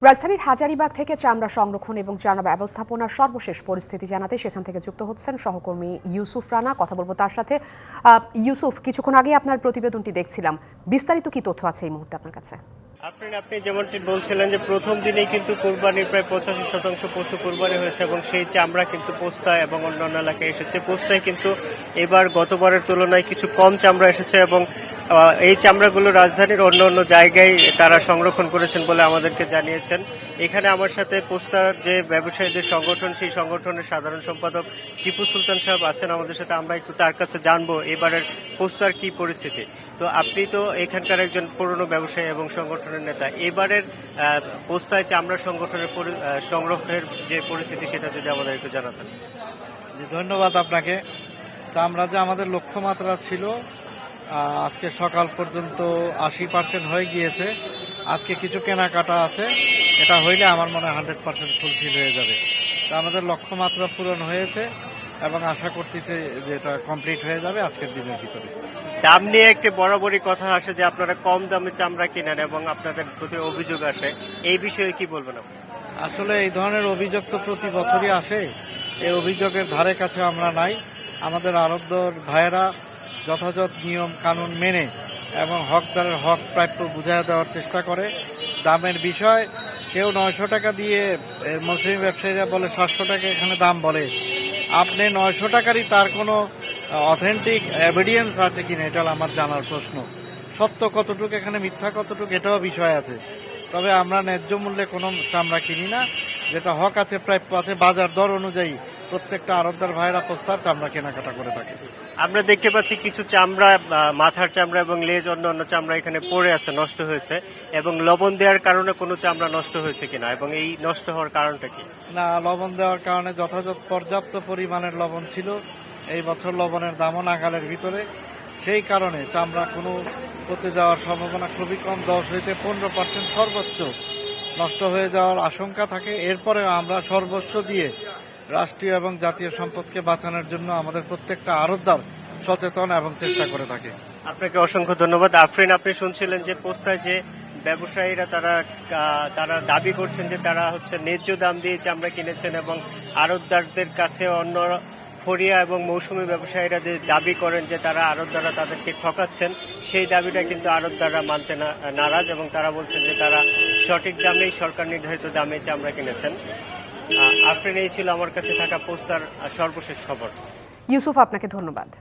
রাজধানীর হাজারীবাগ থেকে চামড়া সংরক্ষণ এবং চামড়া ব্যবস্থাপনার সর্বশেষ পরিস্থিতি জানাতে সেখান থেকে যুক্ত হচ্ছেন সহকর্মী ইউসুফ রানা। কথা বলবো তার সাথে। ইউসুফ, কিছুক্ষণ আগে আপনার প্রতিবেদনটি দেখছিলাম, বিস্তারিত কি তথ্য আছে এই মুহূর্তে আপনার কাছে? আপনি যেমনটি বলছিলেন যে প্রথম দিনেই কিন্তু কোরবানির প্রায় 85% পশু কোরবানি হয়েছে এবং সেই চামড়া কিন্তু পোস্তায় এবং অন্যান্য এলাকায় এসেছে। পোস্তায় কিন্তু এবার গতবারের তুলনায় কিছু কম চামড়া এসেছে এবং এই চামড়াগুলো রাজধানীর অন্য অন্য জায়গায় তারা সংরক্ষণ করেছেন বলে আমাদেরকে জানিয়েছেন। এখানে আমার সাথে পোস্তার যে ব্যবসায়ীদের সংগঠন, সেই সংগঠনের সাধারণ সম্পাদক টিপু সুলতান সাহেব আছেন আমাদের সাথে। আমরা একটু তার কাছে জানবো এবারের পোস্তার কি পরিস্থিতি। তো আপনি তো এখানকার একজন পুরনো ব্যবসায়ী এবং সংগঠনের নেতা, এবারের পোস্তায় চামড়া সংরক্ষণের যে পরিস্থিতি সেটা যদি আমাদের একটু জানাতেন। ধন্যবাদ আপনাকে। চামড়া যে আমাদের লক্ষ্যমাত্রা ছিল, আজকে সকাল পর্যন্ত 80% হয়ে গিয়েছে। আজকে কিছু কেনাকাটা আছে, এটা হইলে আমার মনে হয় 100% ফুলফিল হয়ে যাবে। তো আমাদের লক্ষ্যমাত্রা পূরণ হয়েছে এবং আশা করতেছি যে এটা কমপ্লিট হয়ে যাবে আজকের দিনের ভিতরে। দাম নিয়ে একটি বরাবরই কথা আসে যে আপনারা কম দামে চামড়া কিনেন এবং আপনাদের প্রতি অভিযোগ আসে, এই বিষয়ে কি বলবেন আপনি? আসলে এই ধরনের অভিযোগ তো প্রতি বছরই আসে, এই অভিযোগের ধারে কাছে আমরা নাই। আমাদের আড়তদার ভাইয়েরা যথাযথ নিয়ম কানুন মেনে এবং হকদারের হক প্রাপ্য বুঝিয়ে দেওয়ার চেষ্টা করে। দামের বিষয় কেউ 900 টাকা দিয়ে, মৌসুমী ব্যবসায়ীরা বলে 700 টাকা এখানে দাম বলে। আপনি 900 টাকারই তার কোনো অথেন্টিক এভিডেন্স আছে কিনা, এটা হলো আমার জানার প্রশ্ন। সত্য কতটুকু, এখানে মিথ্যা কতটুকু, এটাও বিষয় আছে। তবে আমরা ন্যায্য মূল্যে কোনো চামড়া কিনি না, যেটা হক আছে প্রাপ্য আছে বাজার দর অনুযায়ী প্রত্যেকটা আড়তদার ভাইরা পোস্তার চামড়া কেনাকাটা করে থাকে। আমরা দেখতে পাচ্ছি কিছু চামড়া, মাথার চামড়া এবং লেজ অন্য চামড়া এখানে পড়ে আছে, নষ্ট হয়েছে, এবং লবণ দেওয়ার কারণে কোনো চামড়া নষ্ট হয়েছে কিনা এবং এই নষ্ট হওয়ার কারণটা কি? না, লবণ দেওয়ার কারণে যথাযথ পর্যাপ্ত পরিমাণের লবণ ছিল। এই বছর লবণের দামও নাগালের ভিতরে, সেই কারণে চামড়া কোনো পচে যাওয়ার সম্ভাবনা খুবই কম। 10 হইতে 15% সর্বোচ্চ নষ্ট হয়ে যাওয়ার আশঙ্কা থাকে। এরপরে আমরা সর্বস্ব দিয়ে রাষ্ট্রীয় এবং জাতীয় সম্পদকে বাঁচানোর জন্য আমাদের প্রত্যেকটা আড়তদার সচেতন এবং চেষ্টা করে থাকে। আপনাকে অসংখ্য ধন্যবাদ। আফরিন, আপনি শুনছিলেন যে পোস্তায় যে ব্যবসায়ীরা তারা দাবি করছেন যে তারা ন্যায্য দাম দিয়ে চামড়া কিনেছেন এবং আড়তদারদের কাছে অন্য ফরিয়া এবং মৌসুমী ব্যবসায়ীরা যে দাবি করেন যে তারা আড়তদাররা তাদেরকে ঠকাচ্ছেন, সেই দাবিটা কিন্তু আড়তদাররা মানতে নারাজ এবং তারা বলছেন যে তারা সঠিক দামেই, সরকার নির্ধারিত দামে চামড়া কিনেছেন। আফরিন, এই ছিল আমার কাছে থাকা পোস্তার সর্বশেষ খবর। ইউসুফ, আপনাকে ধন্যবাদ।